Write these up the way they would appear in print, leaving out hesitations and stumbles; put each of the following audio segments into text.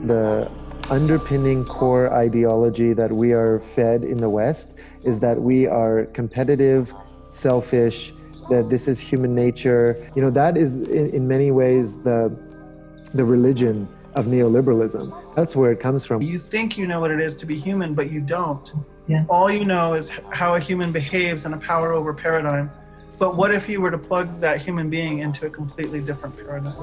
The underpinning core ideology that we are fed in the West is that we are competitive, selfish, that this is human nature. You know, that is in many ways the religion of neoliberalism. That's where it comes from. You think you know what it is to be human, but you don't. Yeah. All you know is how a human behaves in a power over paradigm. But what if you were to plug that human being into a completely different paradigm?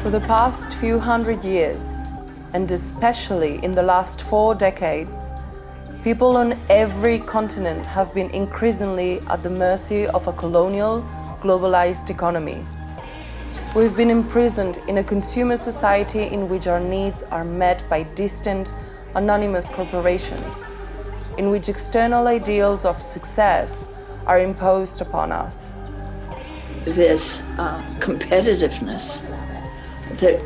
For the past few hundred years, and especially in the last 4 decades, people on every continent have been increasingly at the mercy of a colonial, globalized economy. We've been imprisoned in a consumer society in which our needs are met by distant, anonymous corporations, in which external ideals of success are imposed upon us. This competitiveness that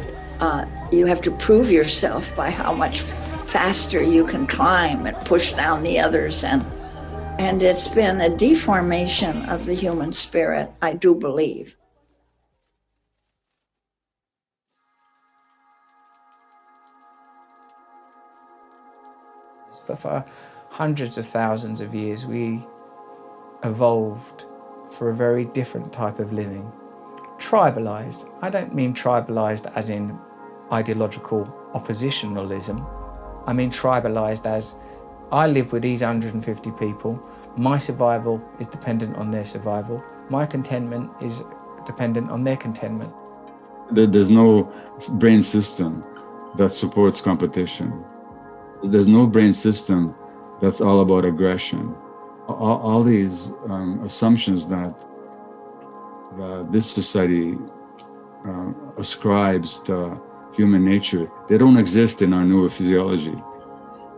you have to prove yourself by how much faster you can climb and push down the others, and it's been a deformation of the human spirit, I do believe. But for hundreds of thousands of years, we evolved for a very different type of living. Tribalized. I don't mean tribalized as in ideological oppositionalism. I mean tribalized as I live with these 150 people. My survival is dependent on their survival. My contentment is dependent on their contentment. There's no brain system that supports competition. There's no brain system that's all about aggression. All these assumptions that this society ascribes to human nature, they don't exist in our neurophysiology.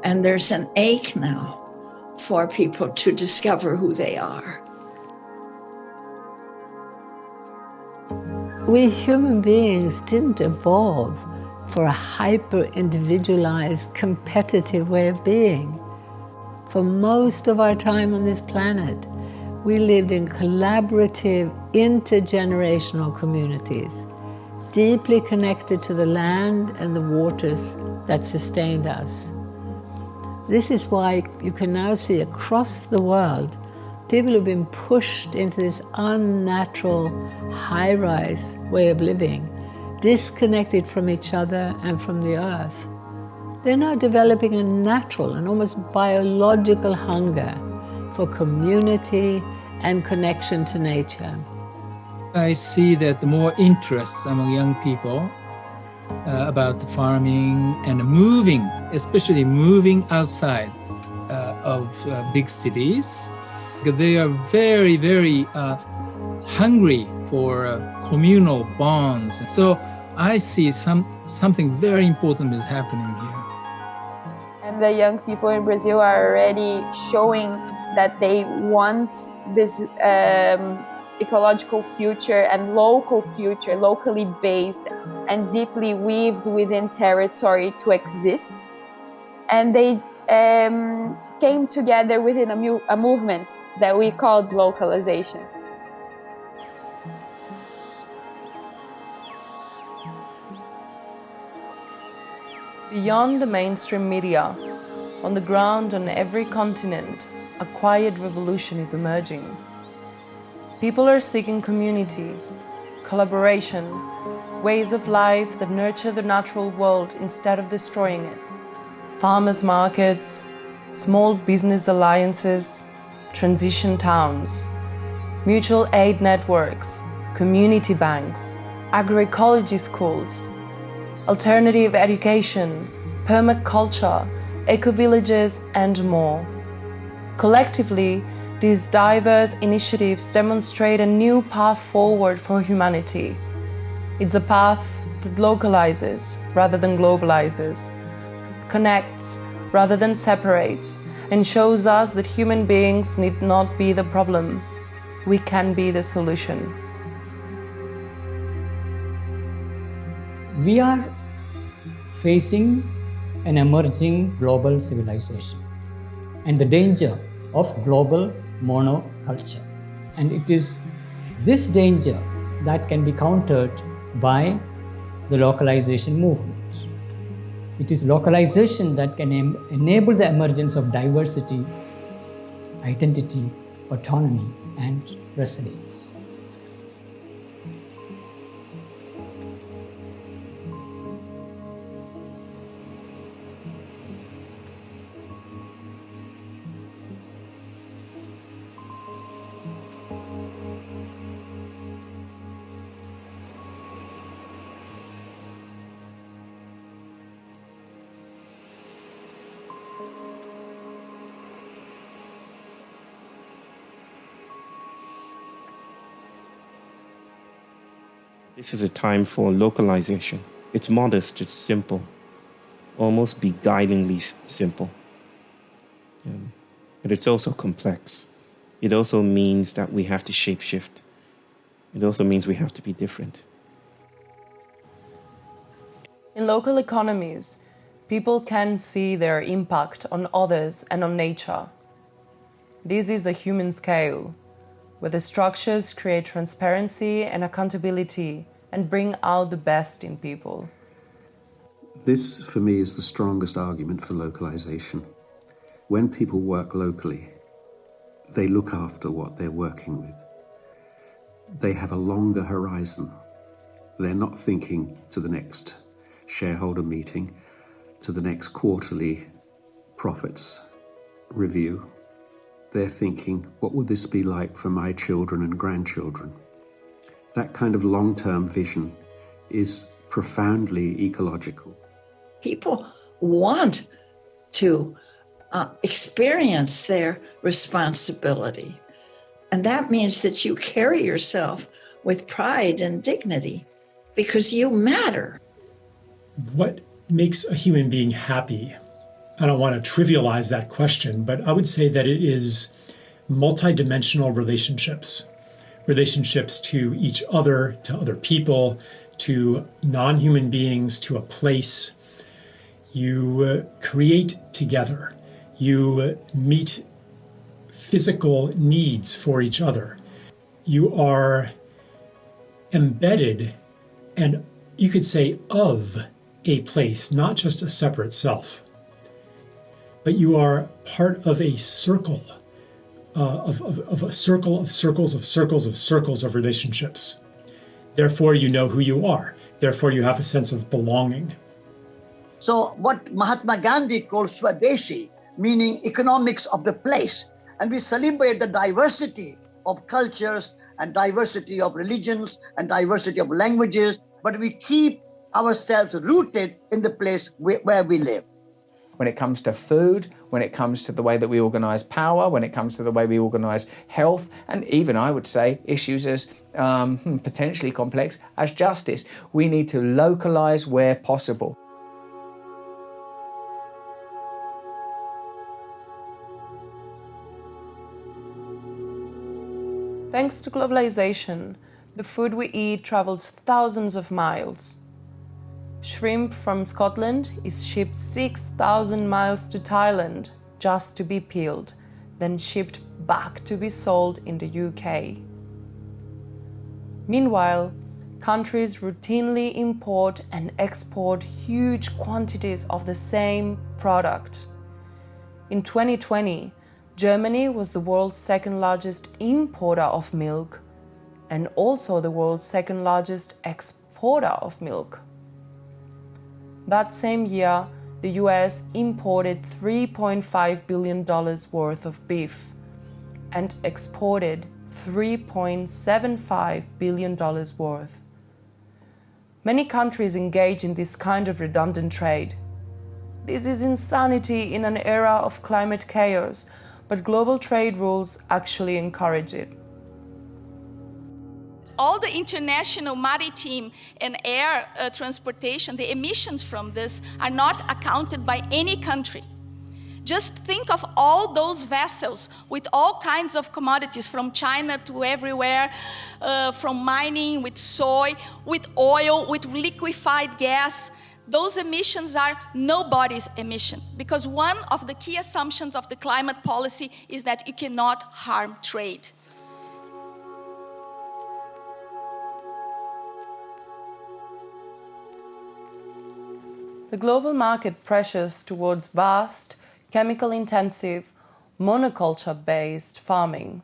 And there's an ache now for people to discover who they are. We human beings didn't evolve for a hyper-individualized, competitive way of being. For most of our time on this planet, we lived in collaborative, intergenerational communities, deeply connected to the land and the waters that sustained us. This is why you can now see across the world, people who've been pushed into this unnatural, high-rise way of living, disconnected from each other and from the earth. They're now developing a natural and almost biological hunger for community and connection to nature. I see that the more interest among young people about the farming and moving, especially moving outside of big cities, because they are very, very hungry for communal bonds. So I see something very important is happening here. And the young people in Brazil are already showing that they want this ecological future and local future, locally based and deeply weaved within territory to exist. And they came together within a movement that we called localization. Beyond the mainstream media, on the ground on every continent, a quiet revolution is emerging. People are seeking community, collaboration, ways of life that nurture the natural world instead of destroying it. Farmers' markets, small business alliances, transition towns, mutual aid networks, community banks, agroecology schools, alternative education, permaculture, eco-villages, and more. Collectively, these diverse initiatives demonstrate a new path forward for humanity. It's a path that localizes rather than globalizes, connects rather than separates, and shows us that human beings need not be the problem. We can be the solution. We are facing an emerging global civilization and the danger of global monoculture. And it is this danger that can be countered by the localization movement. It is localization that can enable the emergence of diversity, identity, autonomy, and resilience. This is a time for localization. It's modest, it's simple, almost beguilingly simple. But it's also complex. It also means that we have to shapeshift. It also means we have to be different. In local economies, people can see their impact on others and on nature. This is a human scale, where the structures create transparency and accountability and bring out the best in people. This, for me, is the strongest argument for localization. When people work locally, they look after what they're working with. They have a longer horizon. They're not thinking to the next shareholder meeting, to the next quarterly profits review. They're thinking, what would this be like for my children and grandchildren? That kind of long-term vision is profoundly ecological. People want to experience their responsibility. And that means that you carry yourself with pride and dignity because you matter. What makes a human being happy? I don't want to trivialize that question, but I would say that it is multidimensional relationships. Relationships to each other, to other people, to non-human beings, to a place. You create together. You meet physical needs for each other. You are embedded and you could say of a place, not just a separate self. But you are part of a circle, of a circle of circles of circles of circles of relationships. Therefore, you know who you are. Therefore, you have a sense of belonging. So what Mahatma Gandhi calls Swadeshi, meaning economics of the place. And we celebrate the diversity of cultures and diversity of religions and diversity of languages, but we keep ourselves rooted in the place where we live. When it comes to food, when it comes to the way that we organise power, when it comes to the way we organise health, and even, I would say, issues as potentially complex as justice, we need to localise where possible. Thanks to globalization, the food we eat travels thousands of miles. Shrimp from Scotland is shipped 6,000 miles to Thailand just to be peeled, then shipped back to be sold in the UK. Meanwhile, countries routinely import and export huge quantities of the same product. In 2020, Germany was the world's second largest importer of milk and also the world's second largest exporter of milk. That same year, the US imported $3.5 billion worth of beef and exported $3.75 billion worth. Many countries engage in this kind of redundant trade. This is insanity in an era of climate chaos, but global trade rules actually encourage it. All the international maritime and air transportation, the emissions from this are not accounted by any country. Just think of all those vessels with all kinds of commodities from China to everywhere, from mining, with soy, with oil, with liquefied gas. those emissions are nobody's emission, because one of the key assumptions of the climate policy is that you cannot harm trade. The global market pressures towards vast, chemical-intensive, monoculture-based farming.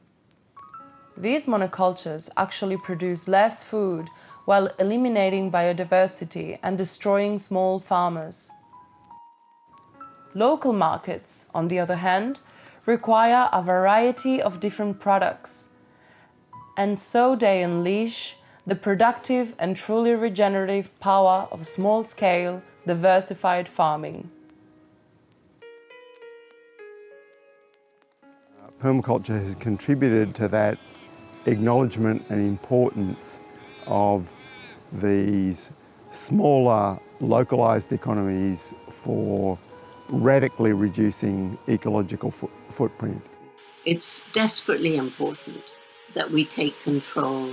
These monocultures actually produce less food while eliminating biodiversity and destroying small farmers. Local markets, on the other hand, require a variety of different products, and so they unleash the productive and truly regenerative power of small-scale, diversified farming. Permaculture has contributed to that acknowledgement and importance of these smaller, localized economies for radically reducing ecological footprint. It's desperately important that we take control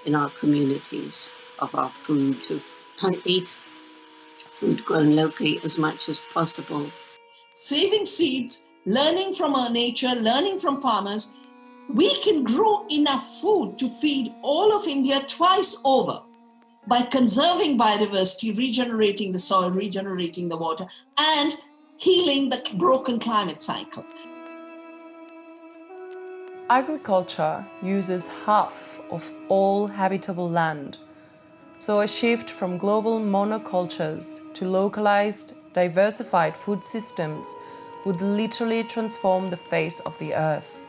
in our communities of our food, to eat food grown locally as much as possible. Saving seeds, learning from our nature, learning from farmers, we can grow enough food to feed all of India twice over by conserving biodiversity, regenerating the soil, regenerating the water, and healing the broken climate cycle. Agriculture uses half of all habitable land, so a shift from global monocultures to localized, diversified food systems would literally transform the face of the earth.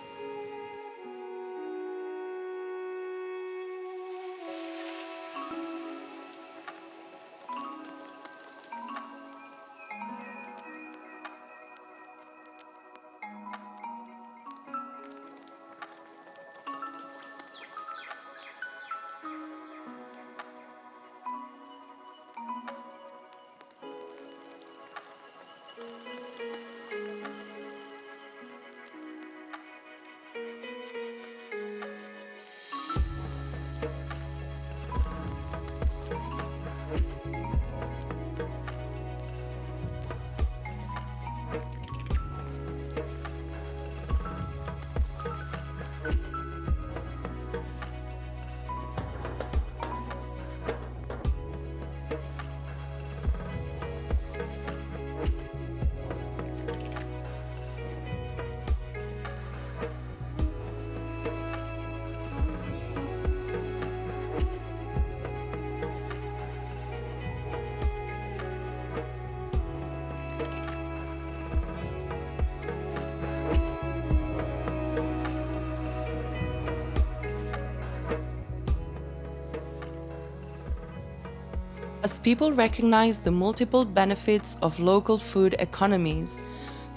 As people recognize the multiple benefits of local food economies,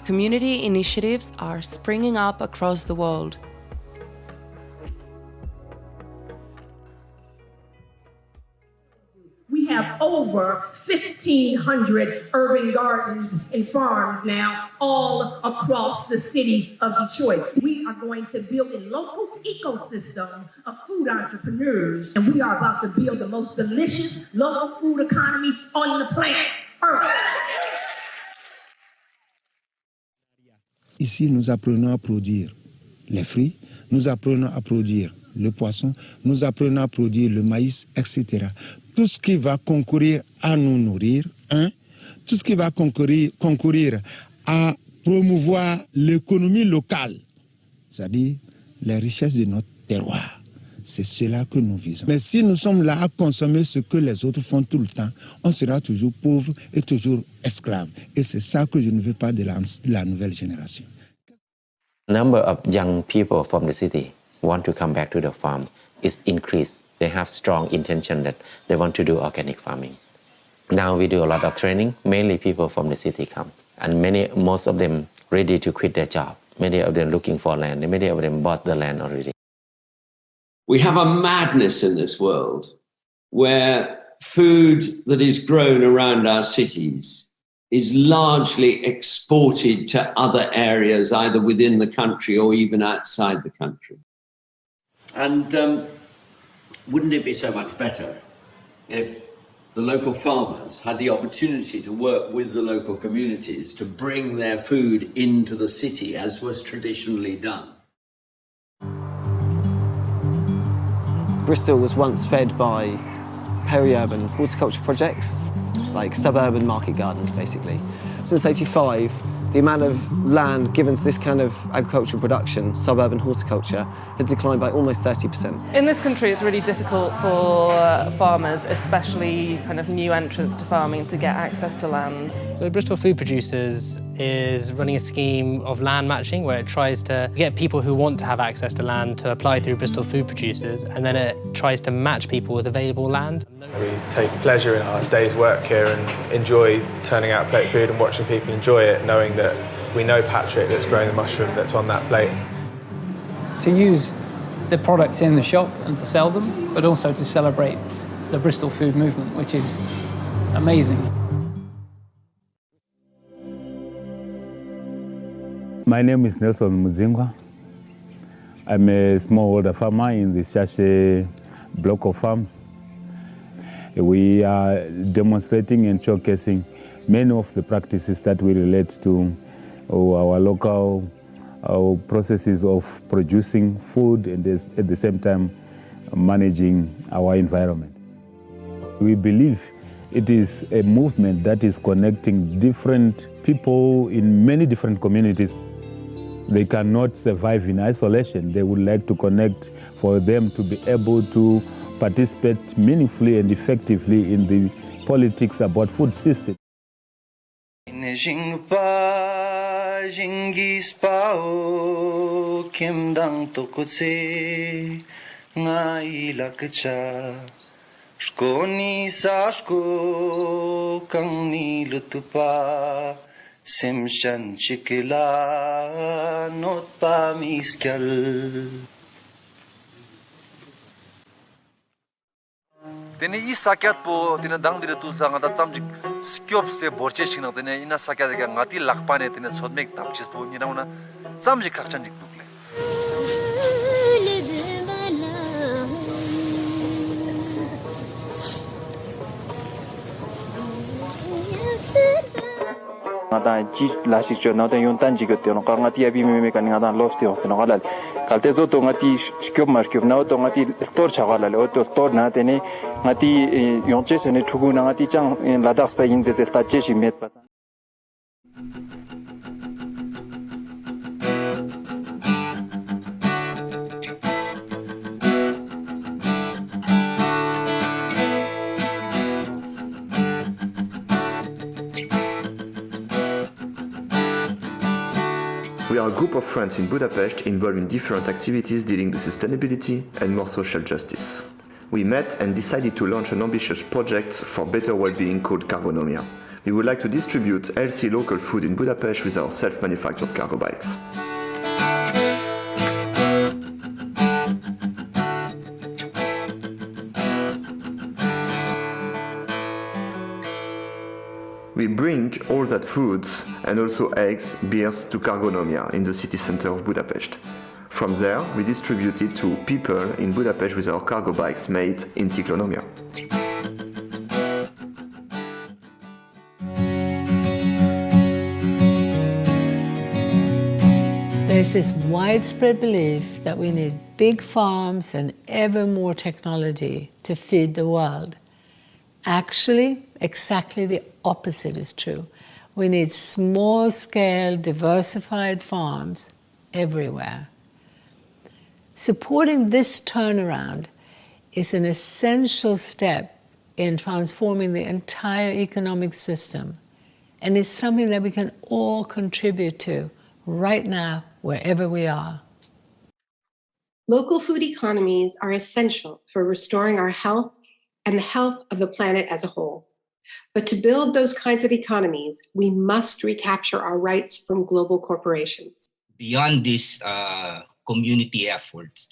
community initiatives are springing up across the world. We have over 1,500 urban gardens and farms now, all across the city of Detroit. We are going to build a local ecosystem of food entrepreneurs, and we are about to build the most delicious local food economy on the planet Earth. Ici, nous apprenons à produire les fruits, nous apprenons à produire le poisson, nous apprenons à produire le maïs, etc. Tout ce qui va concourir à nous nourrir, tout ce qui va concourir à promouvoir l'économie locale, c'est-à-dire les richesses de notre terroir. C'est cela que nous visons. Mais si nous sommes là à consommer ce que les autres font tout le temps, on sera toujours pauvre et toujours esclave. Et c'est ça que je ne veux pas de la nouvelle génération. Number of young people from the city want to come back to the farm is increased. They have strong intention that they want to do organic farming. Now we do a lot of training, mainly people from the city come. And most of them ready to quit their job. Many of them looking for land, many of them bought the land already. We have a madness in this world where food that is grown around our cities is largely exported to other areas, either within the country or even outside the country. And wouldn't it be so much better if the local farmers had the opportunity to work with the local communities to bring their food into the city as was traditionally done. Bristol was once fed by peri-urban horticulture projects, like suburban market gardens, basically. Since '85, the amount of land given to this kind of agricultural production, suburban horticulture, has declined by almost 30%. In this country, it's really difficult for farmers, especially kind of new entrants to farming, to get access to land. So Bristol Food Producers is running a scheme of land matching where it tries to get people who want to have access to land to apply through Bristol Food Producers, and then it tries to match people with available land. We take pleasure in our day's work here and enjoy turning out plate food and watching people enjoy it, knowing that we know Patrick that's growing the mushroom that's on that plate. To use the products in the shop and to sell them, but also to celebrate the Bristol food movement, which is amazing. My name is Nelson Mudzingwa. I'm a smallholder farmer in the Shashe block of farms. We are demonstrating and showcasing many of the practices that we relate to our local processes of producing food and at the same time managing our environment. We believe it is a movement that is connecting different people in many different communities. They cannot survive in isolation. They would like to connect for them to be able to participate meaningfully and effectively in the politics about food system. Tene I sakyat po tene dang dire tu zanga da chamjik skyop se borche chingna tene ina sakyat ga ngati lakpane tene chodmek tapchis po nina una chamjik khakchanjik dukle ngata ji la si cho na ta yon tan ji ge te no ka ngati abi me ka ngata lof si os no galal kalte zo to ngati skyop mar kyop na to ngati tor cha galal o to tor na te ne ngati yon che se ne chugu na ngati chang la das pa yin ze te ta che shi met pa. We are a group of friends in Budapest involved in different activities dealing with sustainability and more social justice. We met and decided to launch an ambitious project for better well-being called Cargonomia. We would like to distribute healthy local food in Budapest with our self-manufactured cargo bikes. We bring all that foods and also eggs, beers to Cargonomia in the city center of Budapest. From there, we distribute it to people in Budapest with our cargo bikes made in Tiklonomia. There's this widespread belief that we need big farms and ever more technology to feed the world. Actually, exactly the opposite is true. We need small-scale, diversified farms everywhere. Supporting this turnaround is an essential step in transforming the entire economic system, and is something that we can all contribute to right now, wherever we are. Local food economies are essential for restoring our health and the health of the planet as a whole. But to build those kinds of economies, we must recapture our rights from global corporations. Beyond these community efforts,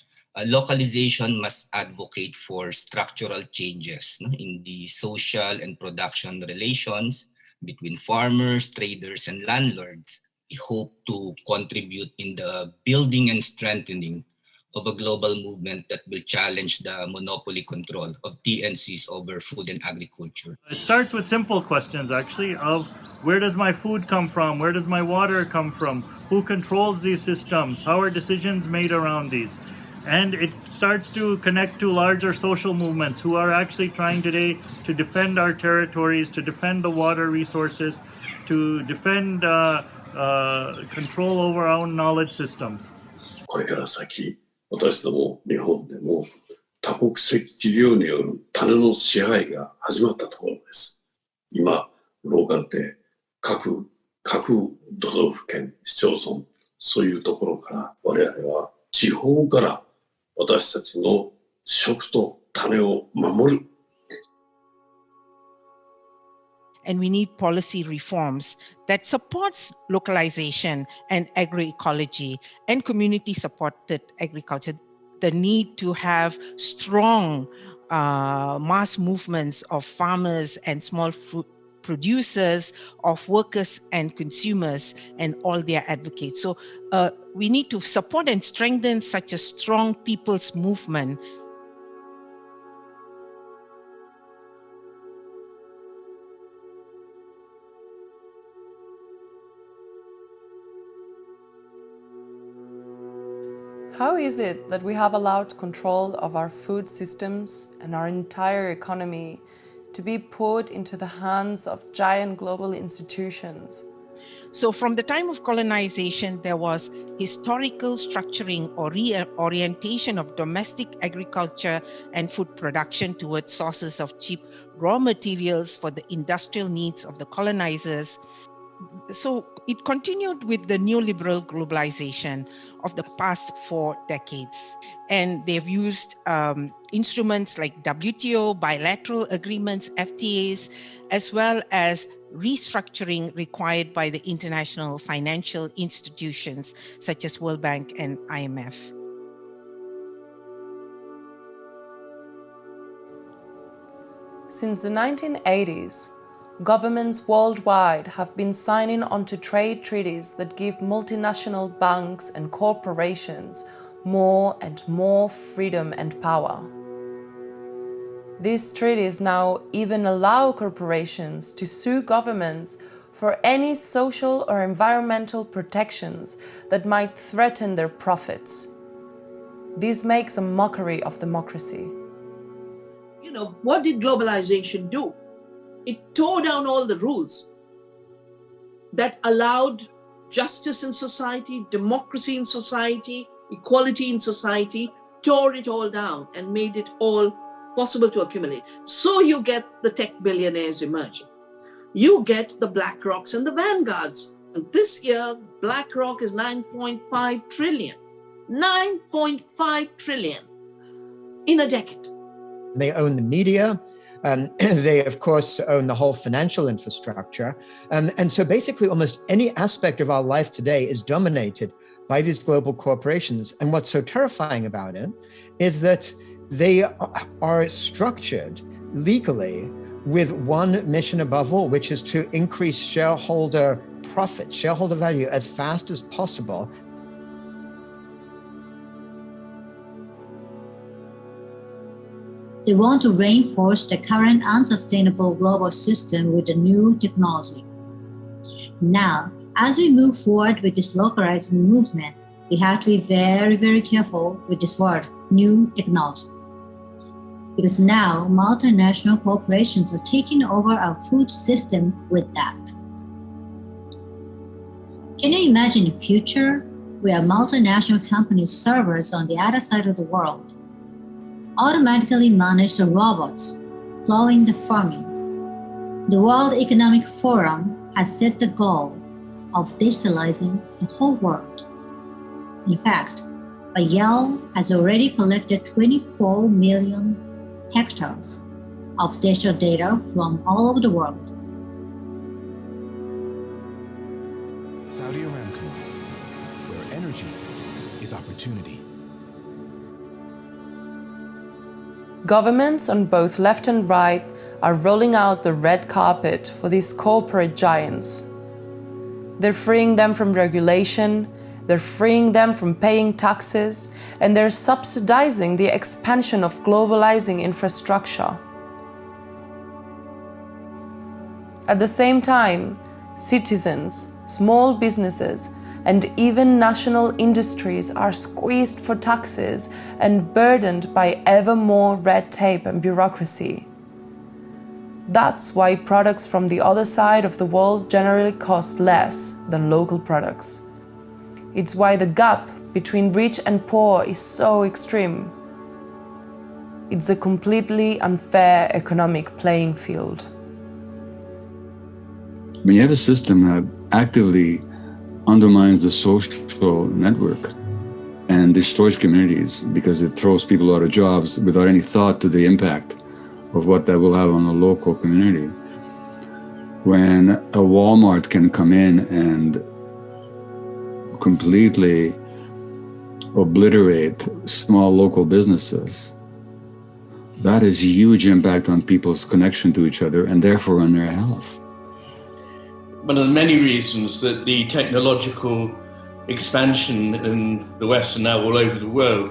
localization must advocate for structural changes in the social and production relations between farmers, traders, and landlords. We hope to contribute in the building and strengthening of a global movement that will challenge the monopoly control of TNCs over food and agriculture. It starts with simple questions, actually, of where does my food come from? Where does my water come from? Who controls these systems? How are decisions made around these? And it starts to connect to larger social movements who are actually trying today to defend our territories, to defend the water resources, to defend control over our own knowledge systems. これから先、私ども日本でも多国籍企業による種の支配が始まったところです。今、ローカルって各都道府県、市町村、そういうところから我々は地方から私たちの食と種を守る。And we need policy reforms that supports localization and agroecology and community-supported agriculture. The need to have strong mass movements of farmers and small food producers, of workers and consumers, and all their advocates. So we need to support and strengthen such a strong people's movement. How is it that we have allowed control of our food systems and our entire economy to be put into the hands of giant global institutions? So from the time of colonization, there was historical structuring or reorientation of domestic agriculture and food production towards sources of cheap raw materials for the industrial needs of the colonizers. So it continued with the neoliberal globalization of the past 4 decades. And they've used instruments like WTO, bilateral agreements, FTAs, as well as restructuring required by the international financial institutions such as World Bank and IMF. Since the 1980s, governments worldwide have been signing onto trade treaties that give multinational banks and corporations more and more freedom and power. These treaties now even allow corporations to sue governments for any social or environmental protections that might threaten their profits. This makes a mockery of democracy. You know, what did globalization do? It tore down all the rules that allowed justice in society, democracy in society, equality in society, tore it all down and made it all possible to accumulate. So you get the tech billionaires emerging. You get the BlackRocks and the Vanguards. And this year, BlackRock is 9.5 trillion. 9.5 trillion in a decade. They own the media. They, of course, own the whole financial infrastructure. And so basically almost any aspect of our life today is dominated by these global corporations. And what's so terrifying about it is that they are structured legally with one mission above all, which is to increase shareholder profit, shareholder value as fast as possible. They want to reinforce the current unsustainable global system with a new technology. Now, as we move forward with this localizing movement, we have to be very, very careful with this word, new technology. Because now multinational corporations are taking over our food system with that. Can you imagine a future where multinational companies' servers on the other side of the world automatically manage the robots plowing the farming? The World Economic Forum has set the goal of digitalizing the whole world. In fact, Yale has already collected 24 million hectares of digital data from all over the world. Saudi Aramco, where energy is opportunity. Governments on both left and right are rolling out the red carpet for these corporate giants. They're freeing them from regulation they're freeing them from paying taxes, and they're subsidizing the expansion of globalizing infrastructure. At the same time, citizens, small businesses, and even national industries are squeezed for taxes and burdened by ever more red tape and bureaucracy. That's why products from the other side of the world generally cost less than local products. It's why the gap between rich and poor is so extreme. It's a completely unfair economic playing field. When you have a system that actively undermines the social network and destroys communities because it throws people out of jobs without any thought to the impact of what that will have on a local community. When a Walmart can come in and completely obliterate small local businesses, that has huge impact on people's connection to each other and therefore on their health. One of the many reasons that the technological expansion in the West and now all over the world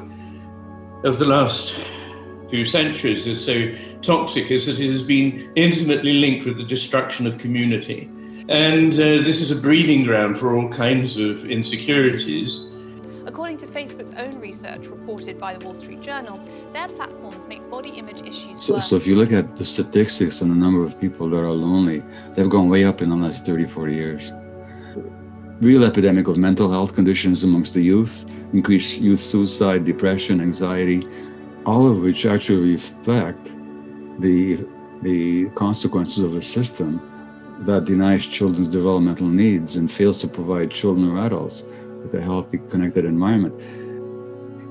of the last few centuries is so toxic is that it has been intimately linked with the destruction of community. And this is a breeding ground for all kinds of insecurities. According to Facebook's own research reported by the Wall Street Journal, their platforms make body image issues worse. So if you look at the statistics and the number of people that are lonely, they've gone way up in the last 30, 40 years. Real epidemic of mental health conditions amongst the youth, increased youth suicide, depression, anxiety, all of which actually reflect the consequences of a system that denies children's developmental needs and fails to provide children or adults with a healthy, connected environment.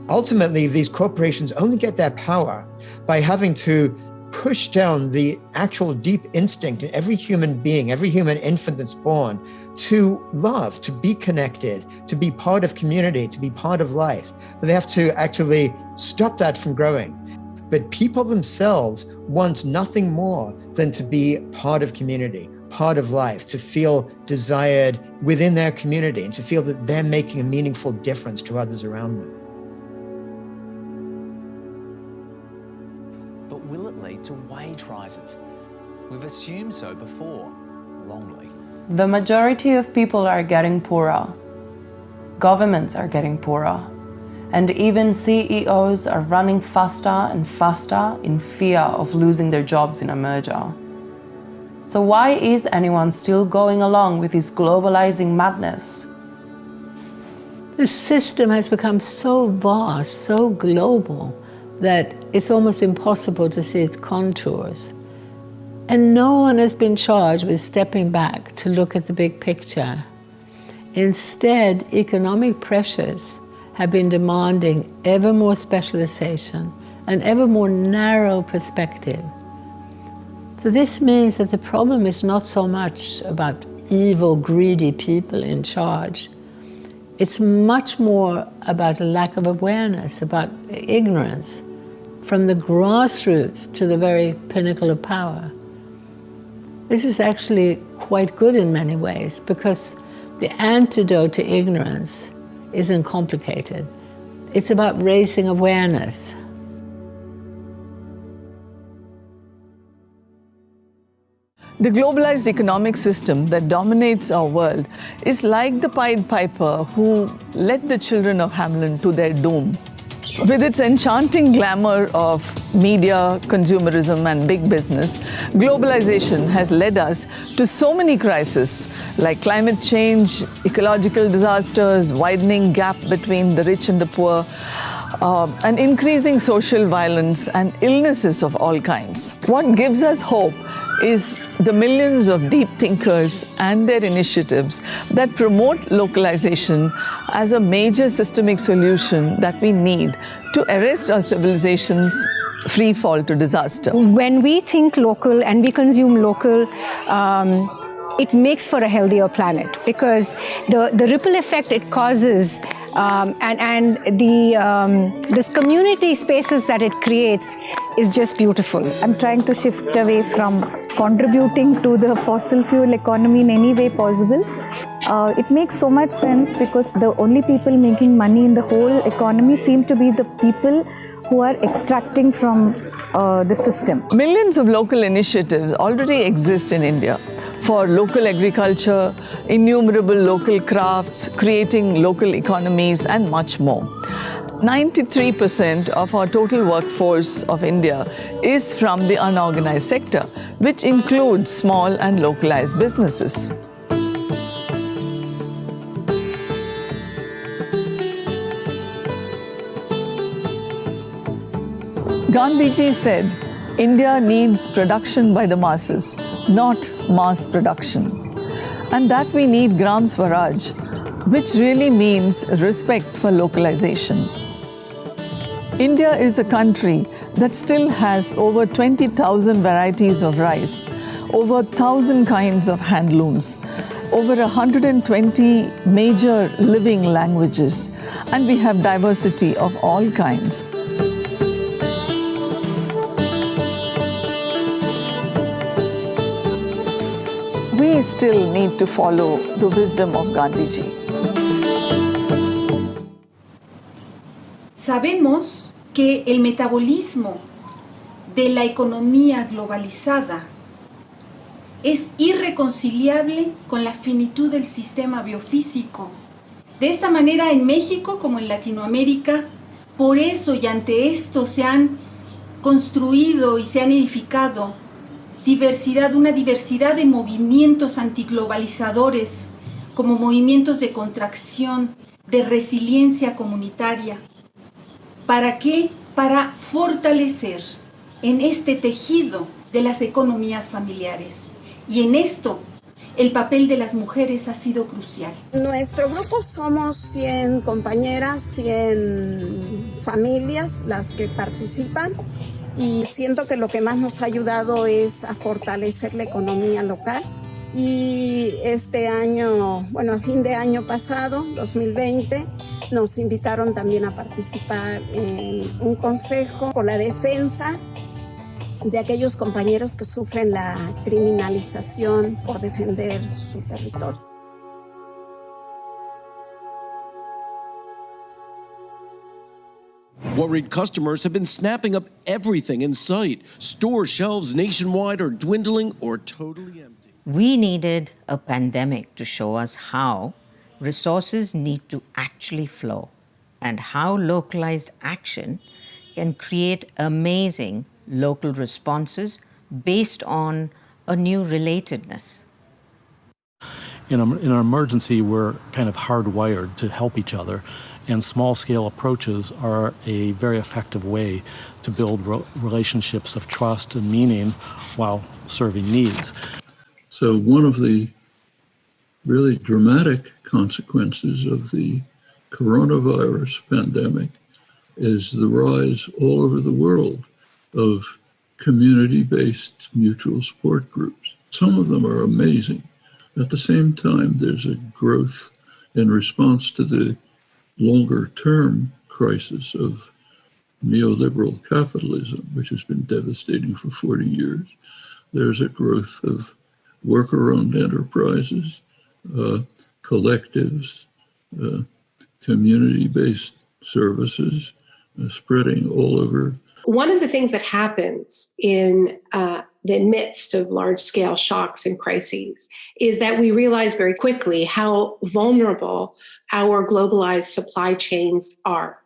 Ultimately, these corporations only get their power by having to push down the actual deep instinct in every human being, every human infant that's born, to love, to be connected, to be part of community, to be part of life. But they have to actually stop that from growing. But people themselves want nothing more than to be part of community, part of life, to feel desired within their community and to feel that they're making a meaningful difference to others around them. But will it lead to wage rises? We've assumed so before, wrongly. The majority of people are getting poorer. Governments are getting poorer. And even CEOs are running faster and faster in fear of losing their jobs in a merger. So why is anyone still going along with this globalizing madness? The system has become so vast, so global, that it's almost impossible to see its contours. And no one has been charged with stepping back to look at the big picture. Instead, economic pressures have been demanding ever more specialization and ever more narrow perspective. So this means that the problem is not so much about evil, greedy people in charge. It's much more about a lack of awareness, about ignorance, from the grassroots to the very pinnacle of power. This is actually quite good in many ways, because the antidote to ignorance isn't complicated. It's about raising awareness. The globalized economic system that dominates our world is like the Pied Piper who led the children of Hamelin to their doom. With its enchanting glamour of media, consumerism, and big business, globalization has led us to so many crises like climate change, ecological disasters, widening gap between the rich and the poor, and increasing social violence and illnesses of all kinds. What gives us hope is the millions of deep thinkers and their initiatives that promote localization as a major systemic solution that we need to arrest our civilization's free fall to disaster. When we think local and we consume local, it makes for a healthier planet, because the ripple effect it causes and this community spaces that it creates is just beautiful. I'm trying to shift away from contributing to the fossil fuel economy in any way possible. It makes so much sense because the only people making money in the whole economy seem to be the people who are extracting from the system. Millions of local initiatives already exist in India for local agriculture, innumerable local crafts, creating local economies, and much more. 93% of our total workforce of India is from the unorganized sector, which includes small and localized businesses. Gandhiji said, India needs production by the masses, not mass production. And that we need Gram Swaraj, which really means respect for localization. India is a country that still has over 20,000 varieties of rice, over 1,000 kinds of handlooms, over 120 major living languages, and we have diversity of all kinds. We still need to follow the wisdom of Gandhiji. Sabemos que el metabolismo de la economía globalizada es irreconciliable con la finitud del sistema biofísico. De esta manera, en México como en Latinoamérica, por eso y ante esto se han construido y se han edificado una diversidad de movimientos antiglobalizadores, como movimientos de contracción, de resiliencia comunitaria. ¿Para qué? Para fortalecer en este tejido de las economías familiares. Y en esto, el papel de las mujeres ha sido crucial. Nuestro grupo somos 100 compañeras, 100 familias las que participan. Y siento que lo que más nos ha ayudado es a fortalecer la economía local. Y este año, bueno, a fin de año pasado, 2020, nos invitaron también a participar en un consejo por la defensa de aquellos compañeros que sufren la criminalización por defender su territorio. Worried customers have been snapping up everything in sight. Store shelves nationwide are dwindling or totally empty. We needed a pandemic to show us how resources need to actually flow and how localized action can create amazing local responses based on a new relatedness. In an emergency, we're kind of hardwired to help each other. And small-scale approaches are a very effective way to build relationships of trust and meaning while serving needs. So one of the really dramatic consequences of the coronavirus pandemic is the rise all over the world of community-based mutual support groups. Some of them are amazing. At the same time, there's a growth in response to the longer-term crisis of neoliberal capitalism, which has been devastating for 40 years. There's a growth of worker-owned enterprises, collectives, community-based services spreading all over. One of the things that happens in the midst of large-scale shocks and crises is that we realize very quickly how vulnerable our globalized supply chains are.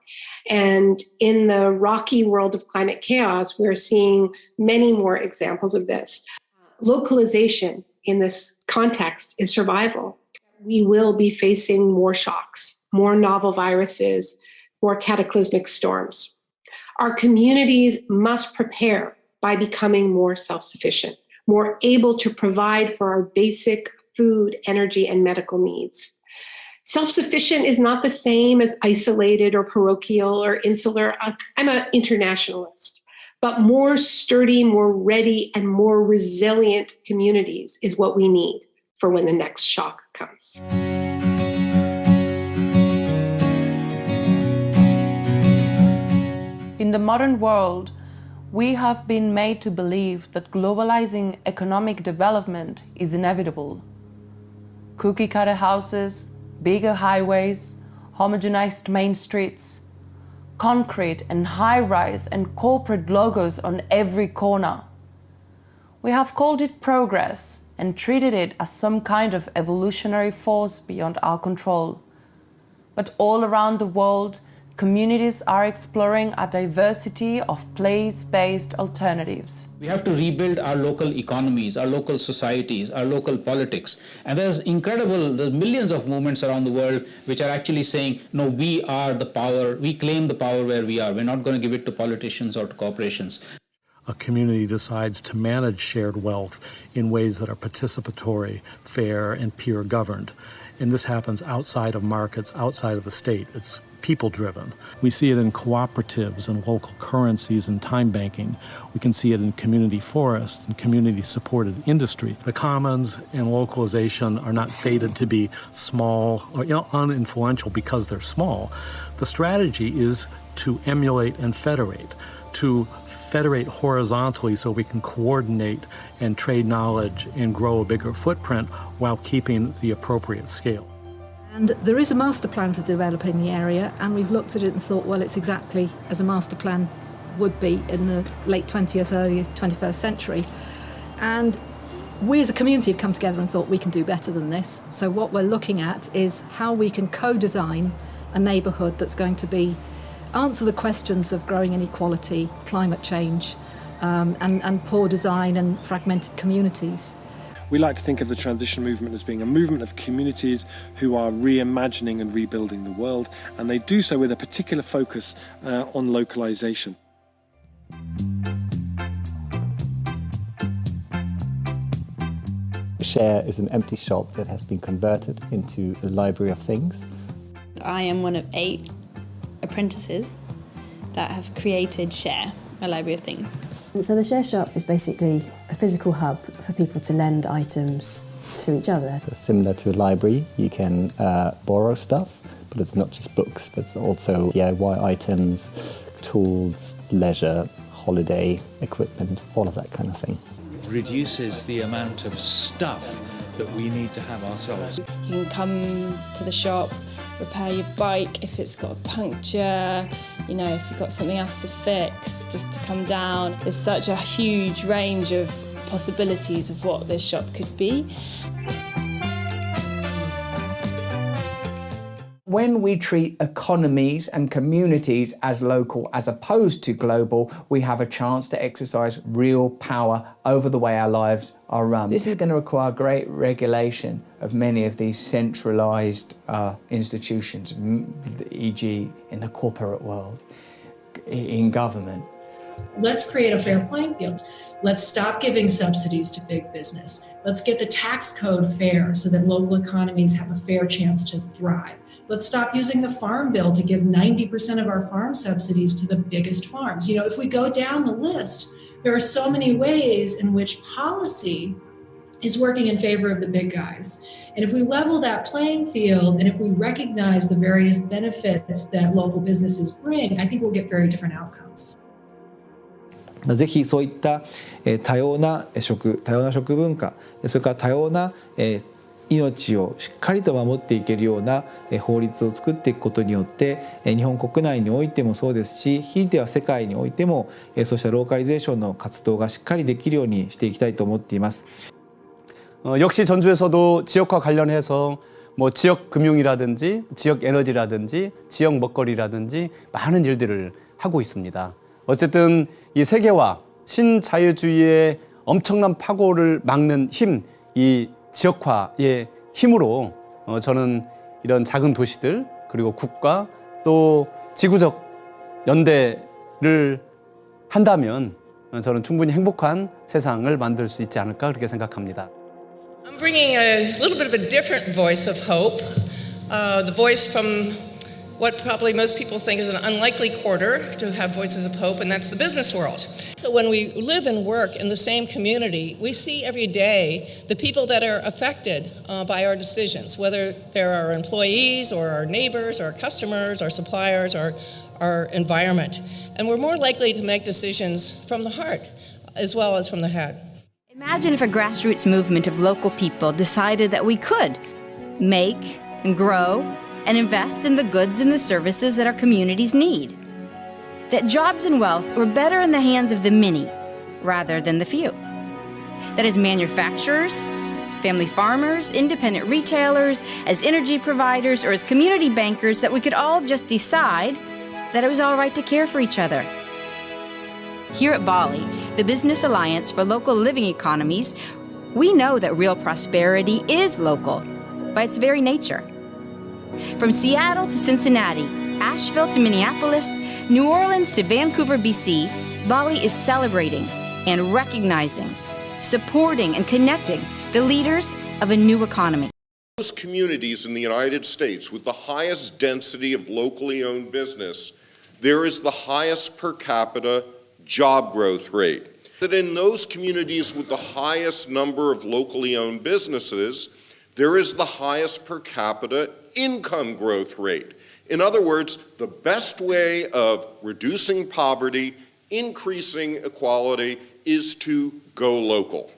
And in the rocky world of climate chaos, we're seeing many more examples of this. Localization in this context is survival. We will be facing more shocks, more novel viruses, more cataclysmic storms. Our communities must prepare by becoming more self-sufficient, more able to provide for our basic food, energy, and medical needs. Self-sufficient is not the same as isolated or parochial or insular. I'm an internationalist, but more sturdy, more ready, and more resilient communities is what we need for when the next shock comes. In the modern world, we have been made to believe that globalizing economic development is inevitable. cookie-cutter houses, bigger highways, homogenized main streets, concrete and high-rise and corporate logos on every corner. We have called it progress and treated it as some kind of evolutionary force beyond our control. But all around the world, communities are exploring a diversity of place-based alternatives. We have to rebuild our local economies, our local societies, our local politics. And there's millions of movements around the world which are actually saying, no, we are the power, we claim the power where we are. We're not going to give it to politicians or to corporations. A community decides to manage shared wealth in ways that are participatory, fair, and peer-governed. And this happens outside of markets, outside of the state. It's people-driven. We see it in cooperatives and local currencies and time banking. We can see it in community forests and community-supported industry. The commons and localization are not fated to be small or uninfluential because they're small. The strategy is to emulate and federate, to federate horizontally so we can coordinate and trade knowledge and grow a bigger footprint while keeping the appropriate scale. And there is a master plan for developing the area, and we've looked at it and thought, well, it's exactly as a master plan would be in the late 20th, early 21st century. And we as a community have come together and thought we can do better than this. So what we're looking at is how we can co-design a neighbourhood that's going to answer the questions of growing inequality, climate change, and poor design and fragmented communities. We like to think of the transition movement as being a movement of communities who are reimagining and rebuilding the world, and they do so with a particular focus on localization. Share is an empty shop that has been converted into a library of things. I am one of 8 apprentices that have created Share, a library of things. And so the Share Shop is basically a physical hub for people to lend items to each other. So similar to a library, you can borrow stuff, but it's not just books, but it's also DIY items, tools, leisure, holiday equipment, all of that kind of thing. It reduces the amount of stuff that we need to have ourselves. You can come to the shop, repair your bike if it's got a puncture, if you've got something else to fix, just to come down. There's such a huge range of possibilities of what this shop could be. When we treat economies and communities as local as opposed to global, we have a chance to exercise real power over the way our lives are run. This is going to require great regulation of many of these centralized institutions, e.g. in the corporate world, in government. Let's create a fair playing field. Let's stop giving subsidies to big business. Let's get the tax code fair so that local economies have a fair chance to thrive. Let's stop using the Farm Bill to give 90% of our farm subsidies to the biggest farms. If we go down the list, there are so many ways in which policy is working in favor of the big guys. And if we level that playing field, and if we recognize the various benefits that local businesses bring, I think we'll get very different outcomes. ぜひそういった多様な食文化、それから多様な命をしっかりと守っていけるような法律を作っていくことによって日本国内においてもそうですし、ひいては世界においてもそうしたローカリゼーションの活動がしっかりできるようにしていきたいと思っています。 역시 전주에서도 지역화 관련해서 지역 금융이라든지 지역 에너지라든지 지역 먹거리라든지 많은 일들을 하고 있습니다. 어쨌든 이 세계화, 신자유주의의 엄청난 파고를 막는 힘, 이 지역화의 힘으로 저는 이런 작은 도시들 그리고 국가 또 지구적 연대를 한다면 저는 충분히 행복한 세상을 만들 수 있지 않을까 그렇게 생각합니다. I'm bringing a little bit of a different voice of hope, the voice from what probably most people think is an unlikely quarter to have voices of hope, and that's the business world. So when we live and work in the same community, we see every day the people that are affected by our decisions, whether they're our employees or our neighbors or our customers, our suppliers, or our environment. And we're more likely to make decisions from the heart as well as from the head. Imagine if a grassroots movement of local people decided that we could make and grow and invest in the goods and the services that our communities need. That jobs and wealth were better in the hands of the many rather than the few. That as manufacturers, family farmers, independent retailers, as energy providers, or as community bankers, that we could all just decide that it was all right to care for each other. Here at Bali, the Business Alliance for Local Living Economies, we know that real prosperity is local by its very nature. From Seattle to Cincinnati, Asheville to Minneapolis, New Orleans to Vancouver, BC, Bali is celebrating and recognizing, supporting and connecting the leaders of a new economy. Those communities in the United States with the highest density of locally owned business, there is the highest per capita job growth rate. That in those communities with the highest number of locally owned businesses, there is the highest per capita income growth rate. In other words, the best way of reducing poverty, increasing equality, is to go local.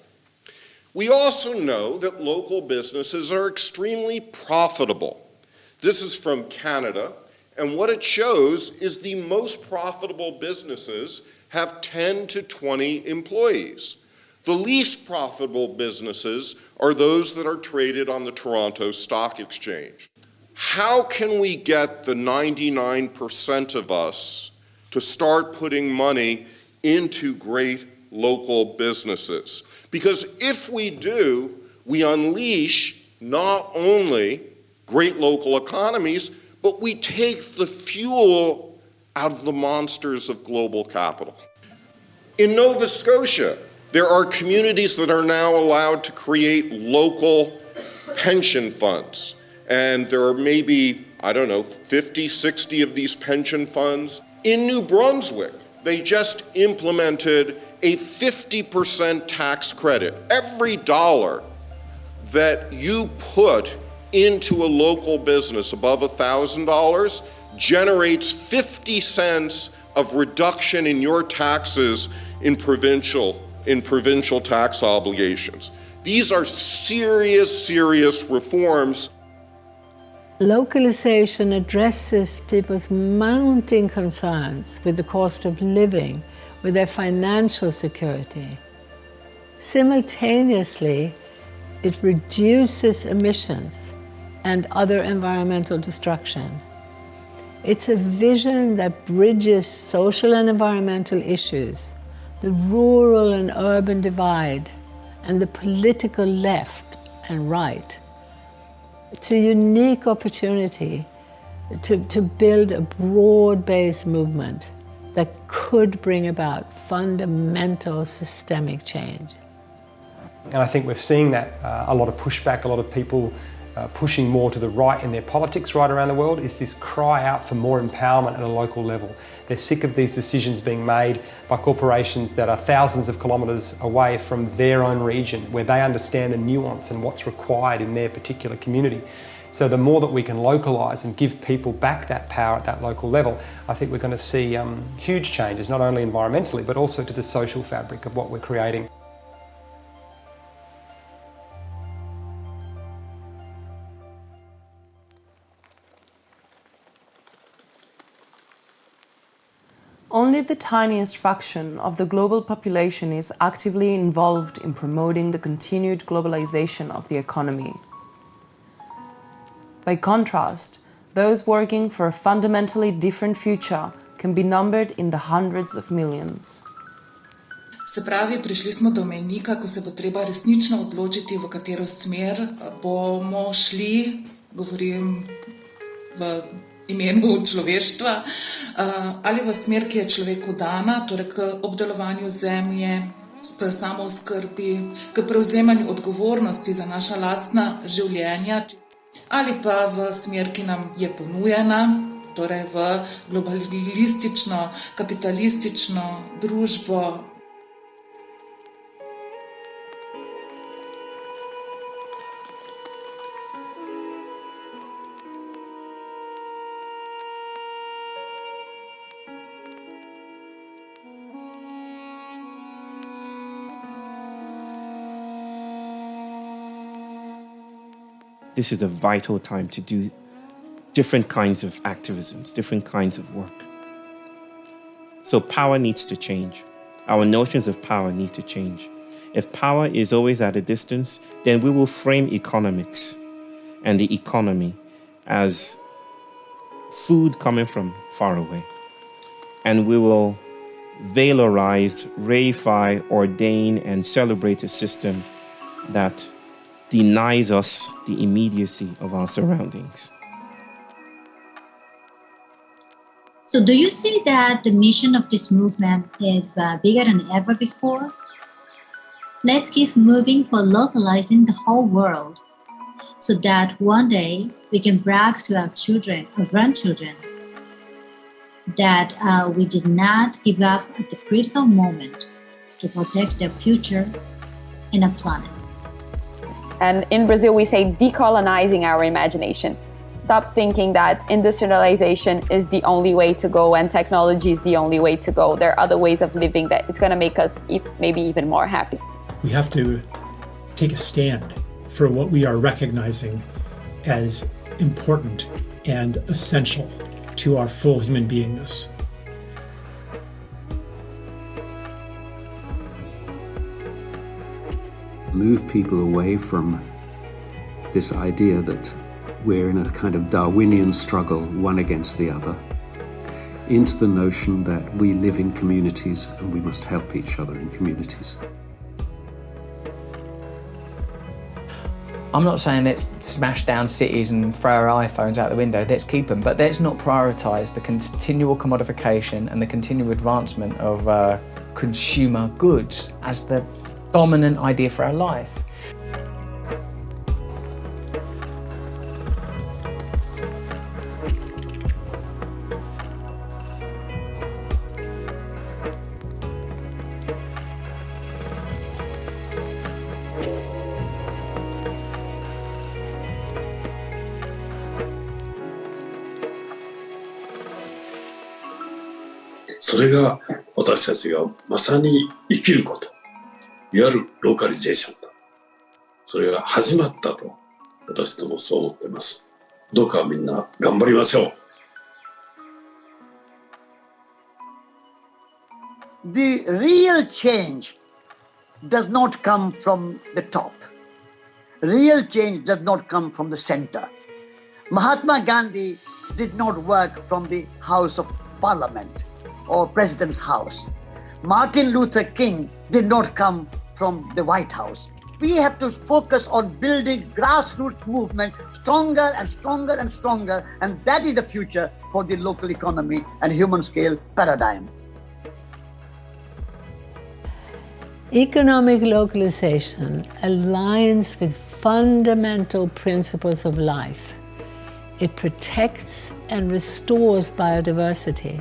We also know that local businesses are extremely profitable. This is from Canada, and what it shows is the most profitable businesses have 10 to 20 employees. The least profitable businesses are those that are traded on the Toronto Stock Exchange. How can we get the 99% of us to start putting money into great local businesses? Because if we do, we unleash not only great local economies, but we take the fuel out of the monsters of global capital. In Nova Scotia, there are communities that are now allowed to create local pension funds. And there are maybe, 50, 60 of these pension funds. In New Brunswick, they just implemented a 50% tax credit. Every dollar that you put into a local business above $1,000 generates 50 cents of reduction in your taxes in provincial tax obligations. These are serious, serious reforms. Localization addresses people's mounting concerns with the cost of living, with their financial security. Simultaneously, it reduces emissions and other environmental destruction. It's a vision that bridges social and environmental issues, the rural and urban divide, and the political left and right. It's a unique opportunity to build a broad-based movement that could bring about fundamental systemic change. And I think we're seeing that a lot of pushback, a lot of people pushing more to the right in their politics right around the world is this cry out for more empowerment at a local level. They're sick of these decisions being made by corporations that are thousands of kilometres away from their own region, where they understand the nuance and what's required in their particular community. So the more that we can localise and give people back that power at that local level, I think we're going to see huge changes, not only environmentally, but also to the social fabric of what we're creating. Only the tiniest fraction of the global population is actively involved in promoting the continued globalization of the economy. By contrast, those working for a fundamentally different future can be numbered in the hundreds of millions. Se pravi, prišli smo do mejnika, ko se bo treba resnično odločiti, v katero smer bomo šli, govorim v imenu človeštva, ali v smer, ki je človeku dana, torej k obdelovanju zemlje, k samooskrbi, k prevzemanju odgovornosti za naša lastna življenja, ali pa v smer, ki nam je ponujena, torej v globalistično, kapitalistično družbo. this is a vital time to do different kinds of activisms, different kinds of work. So power needs to change. Our notions of power need to change. If power is always at a distance, then we will frame economics and the economy as food coming from far away. And we will valorize, reify, ordain, and celebrate a system that denies us the immediacy of our surroundings. So do you see that the mission of this movement is bigger than ever before? Let's keep moving for localizing the whole world so that one day we can brag to our children or grandchildren that we did not give up at the critical moment to protect their future and our planet. And in Brazil, we say decolonizing our imagination. Stop thinking that industrialization is the only way to go and technology is the only way to go. There are other ways of living that it's going to make us maybe even more happy. We have to take a stand for what we are recognizing as important and essential to our full human beingness. Move people away from this idea that we're in a kind of Darwinian struggle, one against the other, into the notion that we live in communities and we must help each other in communities. I'm not saying let's smash down cities and throw our iPhones out the window, let's keep them, but let's not prioritise the continual commodification and the continual advancement of consumer goods as the dominant idea for our life.それが私たちがまさに生きること、いわゆるローカリゼーションだ。それが始まったと私どもそう思っています。どうかみんな頑張りましょう。The real change does not come from the top. Real change does not come from the center. Mahatma Gandhi did not work from the House of Parliament or President's house. Martin Luther King did not come from the White House. We have to focus on building grassroots movement stronger and stronger and stronger, and that is the future for the local economy and human scale paradigm. Economic localization aligns with fundamental principles of life. It protects and restores biodiversity,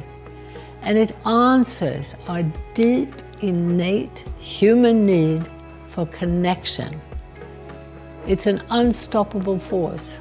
and it answers our deep, innate human need for connection. It's an unstoppable force.